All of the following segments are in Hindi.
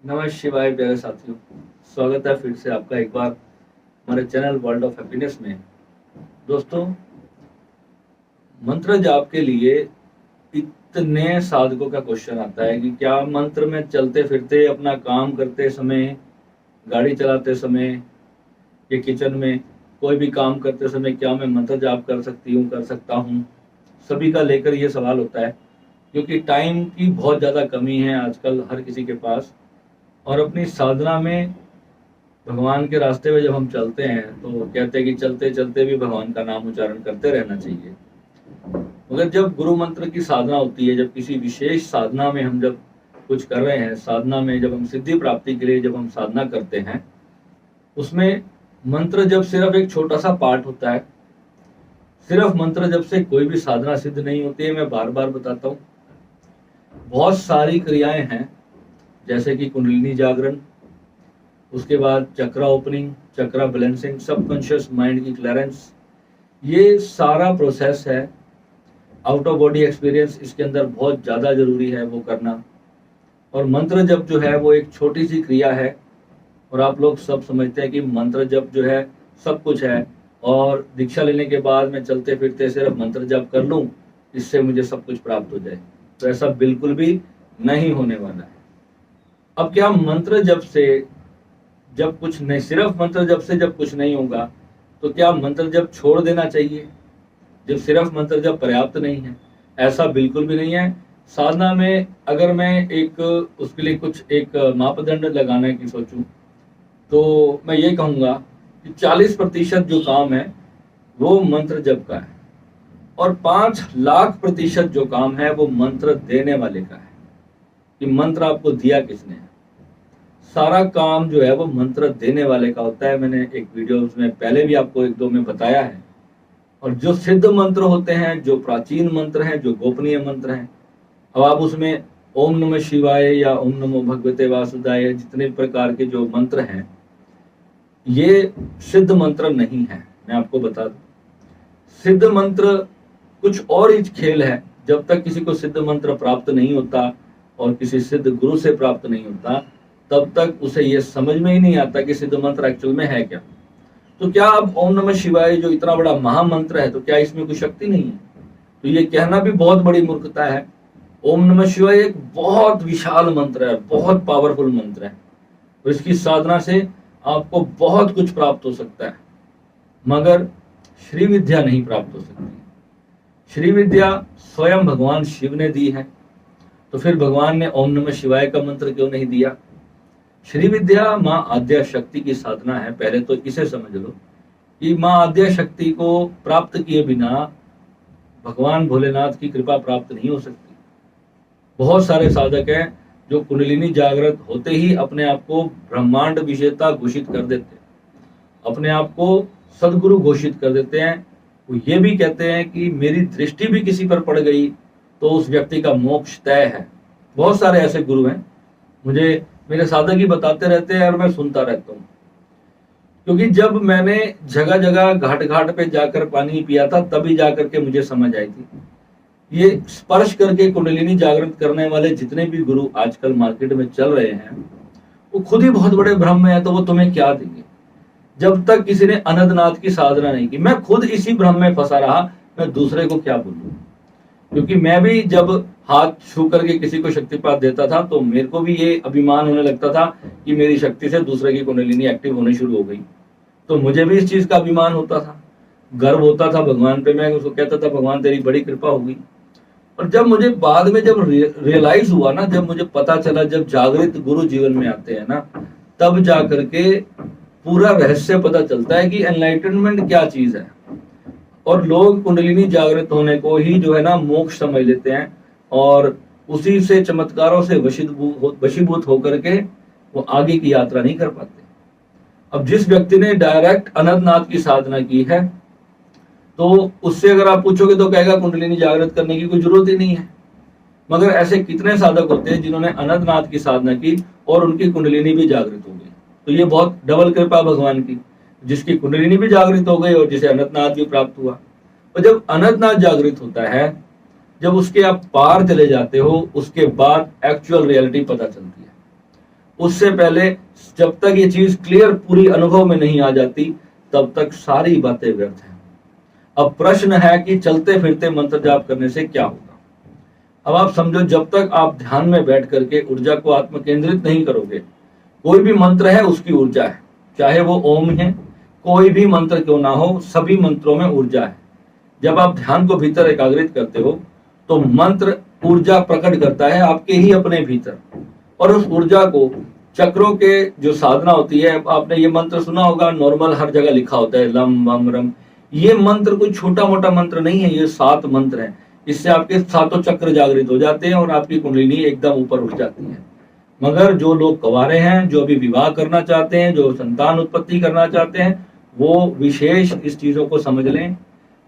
नमः शिवाय प्यारे साथियों। स्वागत है फिर से आपका एक बार हमारे चैनल वर्ल्ड ऑफ हैप्पीनेस में। दोस्तों, मंत्र जाप के लिए इतने साधकों का क्वेश्चन आता है कि क्या मंत्र में चलते फिरते अपना काम करते समय, गाड़ी चलाते समय या किचन में कोई भी काम करते समय क्या मैं मंत्र जाप कर सकता हूँ। सभी का लेकर ये सवाल होता है क्योंकि टाइम की बहुत ज़्यादा कमी है आजकल हर किसी के पास। और अपनी साधना में भगवान के रास्ते में जब हम चलते हैं तो कहते हैं कि चलते चलते भी भगवान का नाम उच्चारण करते रहना चाहिए। मगर जब गुरु मंत्र की साधना होती है, जब किसी विशेष साधना में हम जब कुछ कर रहे हैं, साधना में जब हम सिद्धि प्राप्ति के लिए जब हम साधना करते हैं, उसमें मंत्र जब सिर्फ एक छोटा सा पार्ट होता है। सिर्फ मंत्र जब से कोई भी साधना सिद्ध नहीं होती है। मैं बार बार बताता हूँ, बहुत सारी क्रियाएं हैं जैसे कि कुंडलिनी जागरण, उसके बाद चक्रा ओपनिंग, चक्रा बैलेंसिंग, सबकॉन्शियस माइंड की क्लियरेंस, ये सारा प्रोसेस है। आउट ऑफ बॉडी एक्सपीरियंस इसके अंदर बहुत ज़्यादा जरूरी है वो करना। और मंत्र जप जो है वो एक छोटी सी क्रिया है और आप लोग सब समझते हैं कि मंत्र जप जो है सब कुछ है और दीक्षा लेने के बाद मैं चलते फिरते सिर्फ मंत्र जप कर लूँ, इससे मुझे सब कुछ प्राप्त हो जाए। तो ऐसा बिल्कुल भी नहीं होने वाला है। अब क्या मंत्र जप से जब कुछ नहीं, सिर्फ मंत्र जप से जब कुछ नहीं होगा तो क्या मंत्र जप छोड़ देना चाहिए जब सिर्फ मंत्र जप पर्याप्त नहीं है? ऐसा बिल्कुल भी नहीं है। साधना में अगर मैं एक उसके लिए कुछ एक मापदंड लगाने की सोचूं तो मैं ये कहूँगा कि 40% जो काम है वो मंत्र जप का है और 5,00,000% जो काम है वो मंत्र देने वाले का है कि मंत्र आपको दिया किसने है। सारा काम जो है वो मंत्र देने वाले का होता है। मैंने एक वीडियो उसमें पहले भी आपको एक दो में बताया है। और जो सिद्ध मंत्र होते हैं, जो प्राचीन मंत्र हैं, जो गोपनीय मंत्र हैं, अब आप उसमें ओम नमः शिवाय या ओम नमो भगवते वासुदेवाय जितने प्रकार के जो मंत्र हैं, ये सिद्ध मंत्र नहीं है। मैं आपको बता दूं, सिद्ध मंत्र कुछ और ही खेल है। जब तक किसी को सिद्ध मंत्र प्राप्त नहीं होता और किसी सिद्ध गुरु से प्राप्त नहीं होता, तब तक उसे ये समझ में ही नहीं आता कि सिद्ध मंत्र एक्चुअल में है क्या। तो क्या अब ओम नमः शिवाय जो इतना बड़ा महामंत्र है, तो क्या इसमें कोई शक्ति नहीं है? तो ये कहना भी बहुत बड़ी मूर्खता है। ओम नमः शिवाय एक बहुत विशाल मंत्र है, बहुत पावरफुल मंत्र है और इसकी साधना से आपको बहुत कुछ प्राप्त हो सकता है, मगर श्री विद्या नहीं प्राप्त हो सकती। श्री विद्या स्वयं भगवान शिव ने दी है, तो फिर भगवान ने ओम नमः शिवाय का मंत्र क्यों नहीं दिया? श्री विद्या माँ आद्या शक्ति की साधना है। पहले तो इसे समझ लो कि माँ आद्या शक्ति को प्राप्त किए बिना भगवान भोलेनाथ की कृपा प्राप्त नहीं हो सकती। बहुत सारे साधक हैं जो कुंडलिनी जागृत होते ही अपने आप को ब्रह्मांड विजेता घोषित कर देते हैं, अपने आप को सदगुरु घोषित कर देते हैं। वो ये भी कहते हैं कि मेरी दृष्टि भी किसी पर पड़ गई तो उस व्यक्ति का मोक्ष तय है। बहुत सारे ऐसे गुरु हैं, मुझे मेरे साधक ही बताते रहते हैं और मैं सुनता रहता हूँ। क्योंकि जब मैंने जगह जगह घाट घाट पे जाकर पानी पिया था, तभी जाकर के मुझे समझ आई थी। ये स्पर्श करके कुंडलिनी जागृत करने वाले जितने भी गुरु आजकल मार्केट में चल रहे हैं, वो खुद ही बहुत बड़े भ्रम में है। तो वो तुम्हें क्या देंगे जब तक किसी ने अनंतनाथ की साधना नहीं की? मैं खुद इसी भ्रम में फंसा रहा, मैं दूसरे को क्या बोलूं? क्योंकि मैं भी जब हाथ छू करके किसी को शक्तिपात देता था तो मेरे को भी ये अभिमान होने लगता था कि मेरी शक्ति से दूसरे की कुंडलिनी एक्टिव होनी शुरू हो गई। तो मुझे भी इस चीज का अभिमान होता था, गर्व होता था भगवान पे। मैं उसको कहता था भगवान तेरी बड़ी कृपा होगी। और जब मुझे बाद में जब रियलाइज हुआ ना, जब मुझे पता चला, जब जागृत गुरु जीवन में आते हैं ना, तब जा करके पूरा रहस्य पता चलता है कि एनलाइटनमेंट क्या चीज है। और लोग कुंडलिनी जागृत होने को ही जो है ना मोक्ष समझ लेते हैं और उसी से चमत्कारों से वशीभूत होकर के वो आगे की यात्रा नहीं कर पाते। अब जिस व्यक्ति ने डायरेक्ट अनंतनाथ की साधना की है, तो उससे अगर आप पूछोगे तो कहेगा कुंडलिनी जागृत करने की कोई जरूरत ही नहीं है। मगर ऐसे कितने साधक होते हैं जिन्होंने अनंतनाथ की साधना की और उनकी कुंडलिनी भी जागृत हो गई। तो ये बहुत डबल कृपा भगवान की, जिसकी कुंडलिनी भी जागृत हो गई और जिसे अनंतनाथ भी प्राप्त हुआ। और जब अनंतनाथ जागृत होता है, जब उसके आप पार चले जाते हो, उसके बाद एक्चुअल रियलिटी पता चलती है। उससे पहले जब तक ये चीज क्लियर पूरी अनुभव में नहीं आ जाती तब तक सारी बातें व्यर्थ हैं। अब प्रश्न है कि चलते फिरते मंत्र जाप करने से क्या होगा। अब आप समझो, जब तक आप ध्यान में बैठ करके ऊर्जा को आत्म केंद्रित नहीं करोगे, कोई भी मंत्र है उसकी ऊर्जा है, चाहे वो ओम है, कोई भी मंत्र क्यों ना हो, सभी मंत्रों में ऊर्जा है। जब आप ध्यान को भीतर एकाग्रित करते हो तो मंत्र ऊर्जा प्रकट करता है आपके ही अपने भीतर, और उस ऊर्जा को चक्रों के जो साधना होती है, आपने ये मंत्र सुना होगा, नॉर्मल हर जगह लिखा होता है लम वम रम। ये मंत्र कोई छोटा मोटा मंत्र नहीं है, ये 7 मंत्र है। इससे आपके 7 चक्र जागृत हो जाते हैं और आपकी कुंडलिनी एकदम ऊपर उठ जाती है। मगर जो लोग कंवारे हैं, जो अभी विवाह करना चाहते हैं, जो संतान उत्पत्ति करना चाहते हैं, वो विशेष इस चीजों को समझ लें।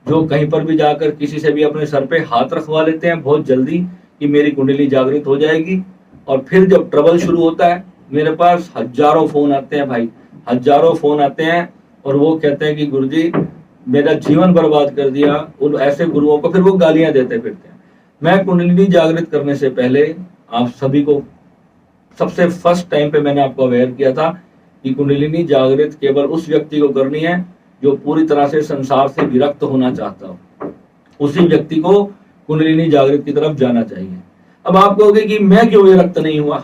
जो कहीं पर भी जाकर किसी से भी अपने सर पे हाथ रखवा लेते हैं बहुत जल्दी कि मेरी कुंडली जागृत हो जाएगी, और फिर जब ट्रबल शुरू होता है, मेरे पास हजारों फोन आते हैं भाई, हजारों फोन आते हैं, और वो कहते हैं कि गुरुजी मेरा जीवन बर्बाद कर दिया। उन ऐसे गुरुओं को फिर वो गालियां देते फिरते हैं। मैं कुंडलिनी जागृत करने से पहले आप सभी को सबसे फर्स्ट टाइम पे मैंने आपको अवेयर किया था कि कुंडलिनी जागृत केवल उस व्यक्ति को करनी है जो पूरी तरह से संसार से विरक्त होना चाहता हो, उसी व्यक्ति को कुंडलिनी जागृत की तरफ जाना चाहिए। अब आप कहोगे कि मैं क्यों विरक्त नहीं हुआ,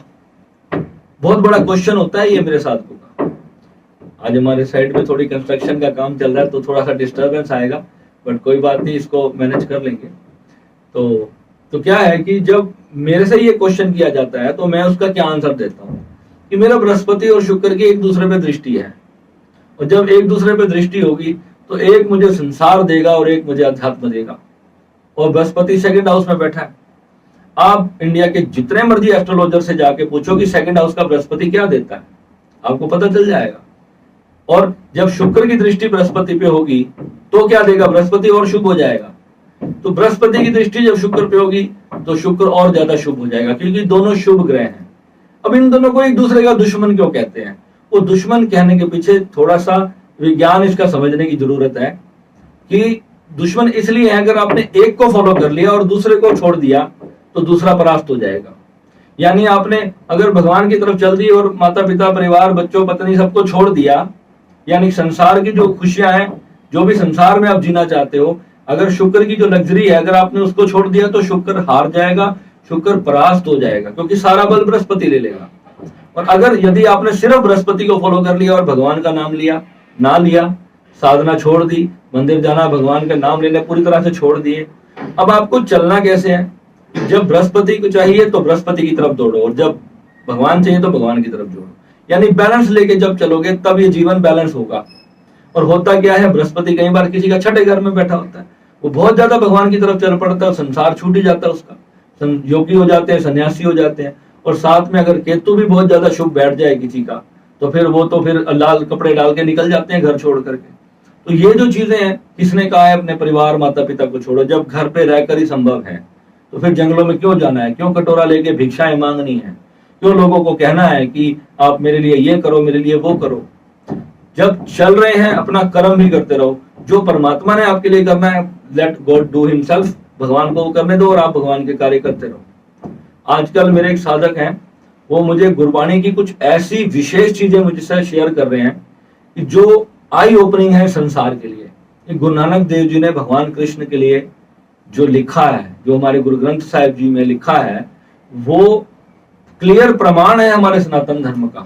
बहुत बड़ा क्वेश्चन होता है ये मेरे साथ होगा। आज हमारे साइड में थोड़ी कंस्ट्रक्शन का काम चल रहा है तो थोड़ा सा डिस्टर्बेंस आएगा, बट कोई बात नहीं, इसको मैनेज कर लेंगे। तो क्या है कि जब मेरे से ये क्वेश्चन किया जाता है तो मैं उसका क्या आंसर देता हूँ कि मेरा बृहस्पति और शुक्र की एक दूसरे पे दृष्टि है, और जब एक दूसरे पे दृष्टि होगी तो एक मुझे संसार देगा और एक मुझे अध्यात्म देगा, और बृहस्पति सेकंड हाउस में बैठा है। आप इंडिया के जितने मर्जी एस्ट्रोलॉजर से जाके पूछो कि सेकंड हाउस का बृहस्पति क्या देता है, आपको पता चल जाएगा। और जब शुक्र की दृष्टि बृहस्पति पे होगी तो क्या देगा, बृहस्पति और शुभ हो जाएगा। तो बृहस्पति की दृष्टि जब शुक्र पे होगी तो शुक्र और ज्यादा शुभ हो जाएगा, क्योंकि दोनों शुभ ग्रह हैं। अब इन दोनों को एक दूसरे का दुश्मन क्यों कहते हैं, वो दुश्मन कहने के पीछे थोड़ा सा विज्ञान इसका समझने की जरूरत है कि दुश्मन इसलिए है, अगर आपने एक को फॉलो कर लिया और दूसरे को छोड़ दिया तो दूसरा परास्त हो जाएगा। यानी आपने अगर भगवान की तरफ चल दी और माता पिता परिवार बच्चों पत्नी सबको छोड़ दिया, यानी संसार की जो खुशियां हैं, जो भी संसार में आप जीना चाहते हो, अगर शुक्र की जो लग्जरी है अगर आपने उसको छोड़ दिया तो शुक्र हार जाएगा, शुक्र परास्त हो जाएगा, क्योंकि सारा बल बृहस्पति ले लेगा। और अगर यदि आपने सिर्फ बृहस्पति को फॉलो कर लिया और भगवान का नाम लिया ना लिया, साधना छोड़ दी, मंदिर जाना भगवान का नाम लेने पूरी तरह से छोड़ दिए, अब आपको चलना कैसे है, जब बृहस्पति को चाहिए तो बृहस्पति की तरफ दौड़ो, और जब भगवान चाहिए तो भगवान की तरफ दौड़ो। यानी बैलेंस लेके जब चलोगे तब ये जीवन बैलेंस होगा। और होता क्या है, बृहस्पति कई बार किसी का छठे घर में बैठा होता है, वो बहुत ज्यादा भगवान की तरफ चल पड़ता है, संसार छूट ही जाता है उसका, योगी हो जाते हैं, सन्यासी हो जाते हैं। और साथ में अगर केतु भी बहुत ज्यादा शुभ बैठ जाए किसी का तो फिर वो तो फिर लाल कपड़े डाल के निकल जाते हैं घर छोड़ करके। तो ये जो चीजें हैं, किसने कहा है अपने परिवार माता पिता को छोड़ो, जब घर पे रहकर ही संभव है तो फिर जंगलों में क्यों जाना है, क्यों कटोरा लेके भिक्षाएं मांगनी है, क्यों लोगों को कहना है कि आप मेरे लिए ये करो मेरे लिए वो करो। जब चल रहे हैं अपना कर्म भी करते रहो, जो परमात्मा ने आपके लिए करना है लेट गॉड डू हिमसेल्फ, भगवान को करने दो और आप भगवान के कार्य करते रहो। आजकल मेरे एक साधक हैं, वो मुझे गुरबाणी की कुछ ऐसी विशेष चीजें मुझसे शेयर कर रहे हैं कि जो आई ओपनिंग है संसार के लिए। गुरु नानक देव जी ने भगवान कृष्ण के लिए जो लिखा है, जो हमारे गुरु ग्रंथ साहिब जी में लिखा है, वो क्लियर प्रमाण है हमारे सनातन धर्म का।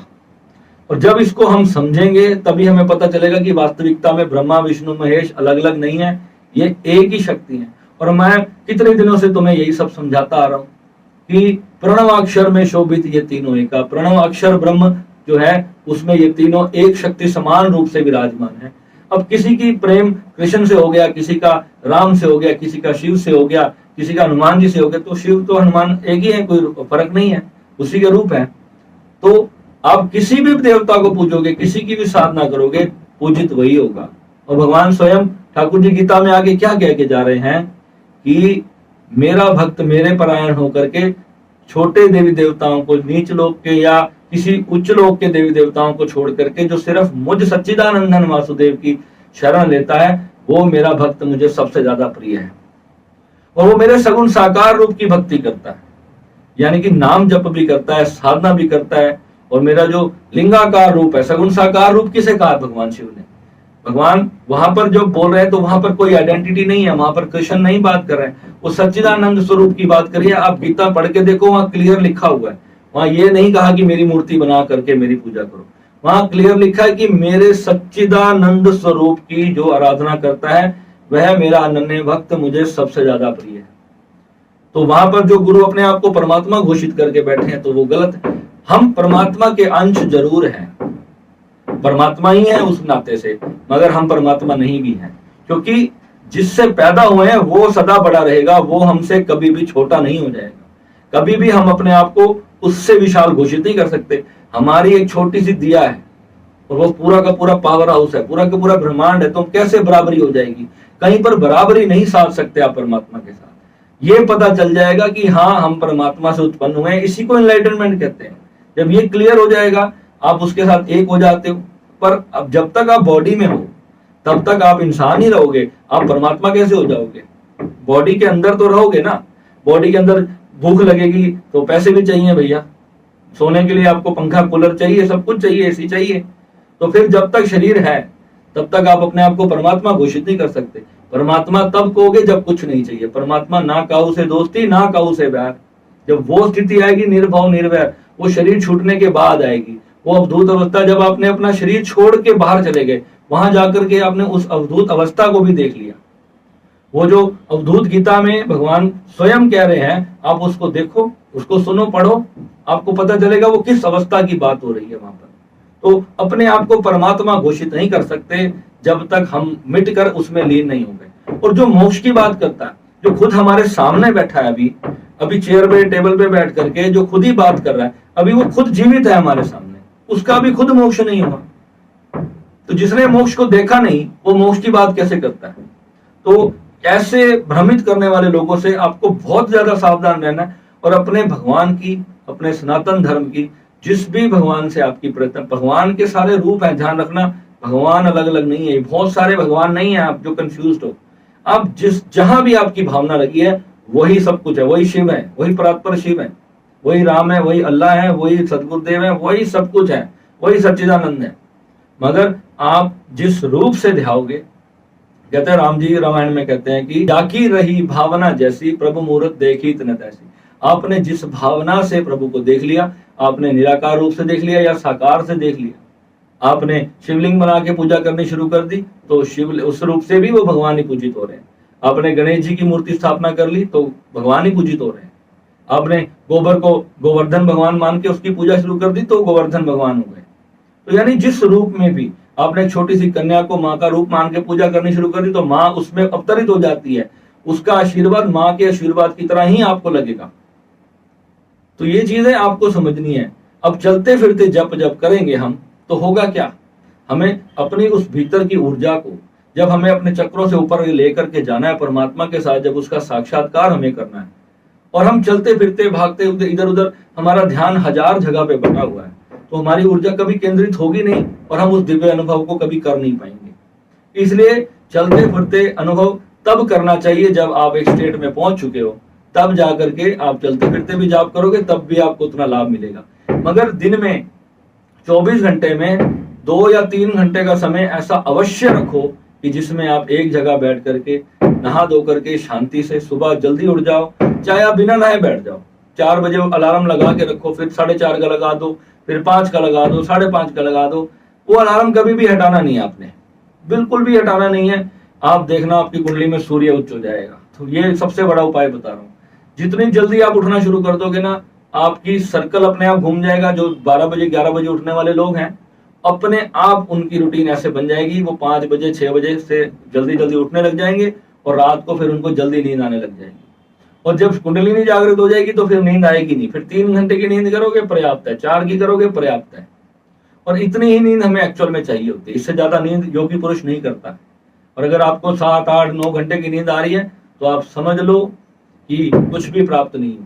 और जब इसको हम समझेंगे तभी हमें पता चलेगा कि वास्तविकता में ब्रह्मा विष्णु महेश अलग अलग नहीं है, ये एक ही शक्ति है। और मैं कितने दिनों से तुम्हें यही सब समझाता आ रहा हूं कि प्रणव अक्षर में शोभित ये तीनों एका, प्रणव अक्षर ब्रह्म जो है उसमें ये तीनों एक शक्ति समान रूप से विराजमान है। अब किसी की प्रेम कृष्ण से हो गया, किसी का राम से हो गया, किसी का शिव से हो गया, किसी का हनुमान जी से हो गया, तो शिव तो हनुमान एक ही है, कोई फर्क नहीं है, उसी के रूप है। तो आप किसी भी देवता को पूजोगे, किसी की भी साधना करोगे, पूजित वही होगा। और भगवान स्वयं ठाकुर जी गीता में आगे क्या कह के जा रहे हैं कि मेरा भक्त मेरे परायण होकर के छोटे देवी देवताओं को, नीच लोक के या किसी उच्च लोक के देवी देवताओं को छोड़ करके जो सिर्फ मुझ सच्चिदानंदन वासुदेव की शरण लेता है, वो मेरा भक्त मुझे सबसे ज्यादा प्रिय है। और वो मेरे सगुण साकार रूप की भक्ति करता है, यानी कि नाम जप भी करता है, साधना भी करता है, और मेरा जो लिंगाकार रूप है, सगुण साकार रूप किसे कहा भगवान शिव ने? भगवान वहां पर जो बोल रहे हैं तो वहां पर कोई आइडेंटिटी नहीं है, वहां पर कृष्ण नहीं बात कर रहे हैं, वो सच्चिदानंद स्वरूप की बात करिए। आप गीता पढ़ के देखो, वहां क्लियर लिखा हुआ है, वहां ये नहीं कहा कि मेरी मूर्ति बना करके मेरी पूजा करो, वहां क्लियर लिखा है कि मेरे सच्चिदानंद स्वरूप की जो आराधना करता है वह मेरा अनन्य भक्त मुझे सबसे ज्यादा प्रिय है। तो वहां पर जो गुरु अपने आप को परमात्मा घोषित करके बैठे हैं तो वो गलत है। हम परमात्मा के अंश जरूर हैं, परमात्मा ही है उस नाते से, मगर हम परमात्मा नहीं भी हैं, क्योंकि जिससे पैदा हुए हैं वो सदा बड़ा रहेगा, वो हमसे कभी भी छोटा नहीं हो जाएगा। कभी भी हम अपने आप को उससे विशाल घोषित नहीं कर सकते। हमारी एक छोटी सी दिया है और वो पूरा का पूरा पावर हाउस है, पूरा का पूरा ब्रह्मांड है, तो कैसे बराबरी हो जाएगी? कहीं पर बराबरी नहीं साध सकते आप परमात्मा के साथ। ये पता चल जाएगा कि हाँ, हम परमात्मा से उत्पन्न हुए हैं, इसी को एनलाइटनमेंट कहते हैं। जब ये क्लियर हो जाएगा आप उसके साथ एक हो जाते हो। पर अब जब तक आप बॉडी में हो तब तक आप इंसान ही रहोगे, आप परमात्मा कैसे हो जाओगे? बॉडी के अंदर तो रहोगे ना, बॉडी के अंदर भूख लगेगी तो पैसे भी चाहिए भैया, सोने के लिए आपको पंखा कूलर चाहिए, सब कुछ चाहिए, एसी चाहिए। तो फिर जब तक शरीर है तब तक आप अपने आप को परमात्मा घोषित नहीं कर सकते। परमात्मा तब कहोगे जब कुछ नहीं चाहिए। परमात्मा ना काऊ से दोस्ती, ना काऊ से बैर। जब वो स्थिति आएगी निर्भव निर्वैर, वो शरीर छूटने के बाद आएगी वो अवधूत अवस्था, जब आपने अपना शरीर छोड़ के बाहर चले गए, वहां जाकर के आपने उस अवधूत अवस्था को भी देख लिया। वो जो अवधूत गीता में भगवान स्वयं कह रहे हैं, आप उसको देखो, उसको सुनो, पढ़ो, आपको पता चलेगा वो किस अवस्था की बात हो रही है वहां पर। तो अपने आप को परमात्मा घोषित नहीं कर सकते जब तक हम मिटकर उसमें लीन नहीं हो गए। और जो मोक्ष की बात करता है, जो खुद हमारे सामने बैठा है, अभी चेयर पे टेबल पे बैठ करके जो खुद ही बात कर रहा है, अभी वो खुद जीवित है हमारे सामने, उसका भी खुद मोक्ष नहीं हुआ। तो जिसने मोक्ष को देखा नहीं वो मोक्ष की बात कैसे करता है? तो ऐसे भ्रमित करने वाले लोगों से आपको बहुत ज्यादा सावधान रहना है और अपने भगवान की, अपने सनातन धर्म की, जिस भी भगवान से आपकी प्रयत्न, भगवान के सारे रूप हैं, ध्यान रखना, भगवान अलग अलग नहीं है, बहुत सारे भगवान नहीं है, आप जो कंफ्यूज हो। आप जहां भी आपकी भावना लगी है वही सब कुछ है, वही शिव है, वही परात्पर शिव है, वही राम है, वही अल्लाह है, वही सदगुरुदेव है, वही सब कुछ है, वही सच्चिदानंद है। मगर आप जिस रूप से ध्याओगे, कहते हैं राम जी रामायण में कहते हैं कि जाकी रही भावना जैसी प्रभु मूर्त देखी तन तैसी। आपने जिस भावना से प्रभु को देख लिया, आपने निराकार रूप से देख लिया या साकार से देख लिया, आपने शिवलिंग बना के पूजा करनी शुरू कर दी तो शिव उस रूप से भी वो भगवान ही पूजित हो रहे हैं। आपने गणेश जी की मूर्ति स्थापना कर ली तो भगवान ही पूजित हो रहे हैं। आपने गोबर को गोवर्धन भगवान मान के उसकी पूजा शुरू कर दी तो गोवर्धन भगवान हो गए। तो यानी जिस रूप में भी आपने छोटी सी कन्या को माँ का रूप मान के पूजा करनी शुरू कर दी तो माँ उसमें अवतरित हो जाती है, उसका आशीर्वाद माँ के आशीर्वाद की तरह ही आपको लगेगा। तो ये चीजें आपको समझनी है। अब चलते फिरते जप जप करेंगे हम तो होगा क्या? हमें अपनी उस भीतर की ऊर्जा को, जब हमें अपने चक्रों से ऊपर लेकर के जाना है परमात्मा के साथ, जब उसका साक्षात्कार हमें करना है और हम चलते फिरते भागते इधर उधर, हमारा ध्यान हजार जगह पे बटा हुआ है, तो हमारी ऊर्जा कभी केंद्रित होगी नहीं और हम उस दिव्य अनुभव को कभी कर नहीं पाएंगे। इसलिए चलते फिरते अनुभव तब करना चाहिए जब आप एक स्टेट में पहुंच चुके हो, तब जाकर के आप चलते फिरते भी जाप करोगे तब भी आपको उतना लाभ मिलेगा। मगर दिन में 24 घंटे में 2 या 3 घंटे का समय ऐसा अवश्य रखो कि जिसमें आप एक जगह बैठ करके नहा धो करके शांति से सुबह जल्दी उठ जाओ, चाहे आप बिना नहाए बैठ जाओ। 4 बजे अलार्म लगा के रखो, फिर 4:30 का लगा दो, फिर 5 का लगा दो, 5:30 का लगा दो। वो अलार्म कभी भी हटाना नहीं है आपने, बिल्कुल भी हटाना नहीं है। आप देखना आपकी कुंडली में सूर्य उच्च हो जाएगा। तो ये सबसे बड़ा उपाय बता रहा हूँ। जितनी जल्दी आप उठना शुरू कर दोगे ना, आपकी सर्कल अपने आप घूम जाएगा। जो 12 बजे 11 बजे उठने वाले लोग हैं, अपने आप उनकी रूटीन ऐसे बन जाएगी, वो 5 बजे 6 बजे से जल्दी जल्दी उठने लग जाएंगे और रात को फिर उनको जल्दी नींद आने लग जाएगी। और जब कुंडलिनी जागृत हो जाएगी तो फिर नींद आएगी नहीं। फिर 3 घंटे की नींद करोगे पर्याप्त है, 4 की करोगे पर्याप्त है। और इतनी ही नींद हमें एक्चुअल में चाहिए होती है, इससे ज्यादा नींद योगी पुरुष नहीं करता। और अगर आपको 7, 8, 9 घंटे की नींद आ रही है तो आप समझ लो कि कुछ भी प्राप्त नहीं हुआ।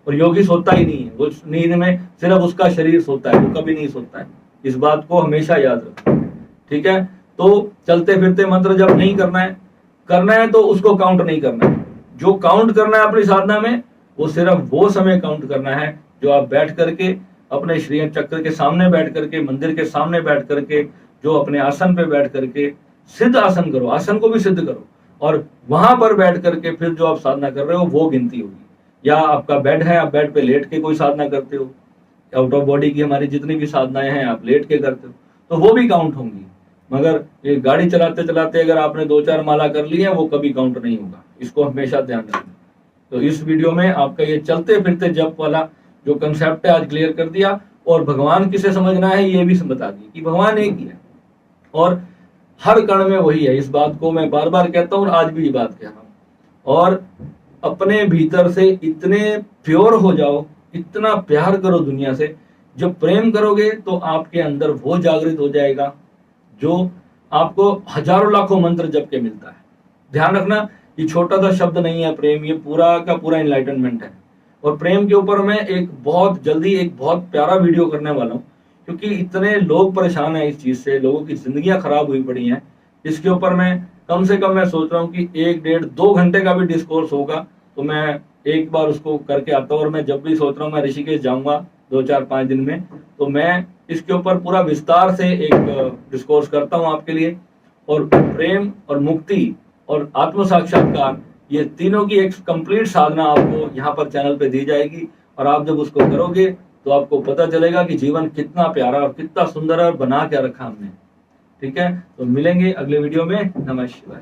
और योगी सोता ही नहीं है, वो नींद में सिर्फ उसका शरीर सोता है, वो कभी नहीं सोता है। इस बात को हमेशा याद रखो, ठीक है? तो चलते फिरते मंत्र जप नहीं करना है तो उसको काउंट नहीं करना है। जो काउंट करना है अपनी साधना में, वो सिर्फ वो समय काउंट करना है जो आप बैठ करके अपने श्री चक्र के सामने बैठ करके, मंदिर के सामने बैठ करके, जो अपने आसन पे बैठ करके सिद्ध आसन करो, आसन को भी सिद्ध करो, और वहां पर बैठ करके फिर जो आप साधना कर रहे हो वो गिनती होगी। या आपका बेड है, आप बेड पे लेट के कोई साधना करते हो, आउट ऑफ बॉडी की हमारी जितनी भी साधनाएं हैं आप लेट के करते हो, तो वो भी काउंट होंगी। मगर ये गाड़ी चलाते चलाते अगर आपने 2-4 माला कर ली है, वो कभी काउंट नहीं होगा, इसको हमेशा ध्यान रखना। तो इस वीडियो में आपका ये चलते फिरते जप वाला जो कंसेप्ट है आज क्लियर कर दिया, और भगवान किसे समझना है ये भी बता दी कि भगवान एक ही है और हर कण में वही है। इस बात को मैं बार बार कहता हूँ और आज भी ये बात कह रहा हूँ। और अपने भीतर से इतने प्योर हो जाओ, इतना प्यार करो दुनिया से, जब प्रेम करोगे तो आपके अंदर वो जागृत हो जाएगा जो आपको हजारों लाखों मंत्र जप के मिलता है। ध्यान रखना, ये छोटा सा शब्द नहीं है प्रेम, ये पूरा का पूरा एनलाइटनमेंट है। और प्रेम के ऊपर मैं एक बहुत जल्दी एक बहुत प्यारा वीडियो करने वाला हूँ, क्योंकि इतने लोग परेशान हैं इस चीज से, लोगों की जिंदगियां खराब हुई पड़ी हैं। इसके ऊपर मैं कम से कम मैं सोच रहा हूँ कि 1-1.5-2 घंटे का भी डिस्कोर्स होगा, तो मैं एक बार उसको करके आता हूँ। और मैं जब भी सोच रहा हूँ मैं ऋषिकेश जाऊंगा 2-4-5 दिन में, तो मैं इसके ऊपर पूरा विस्तार से एक डिस्कोर्स करता हूँ आपके लिए। और प्रेम और मुक्ति और आत्म साक्षात्कार, ये तीनों की एक कंप्लीट साधना आपको यहाँ पर चैनल पे दी जाएगी। और आप जब उसको करोगे तो आपको पता चलेगा कि जीवन कितना प्यारा और कितना सुंदर है और बना क्या रखा हमने। ठीक है, तो मिलेंगे अगले वीडियो में। नमः शिवाय।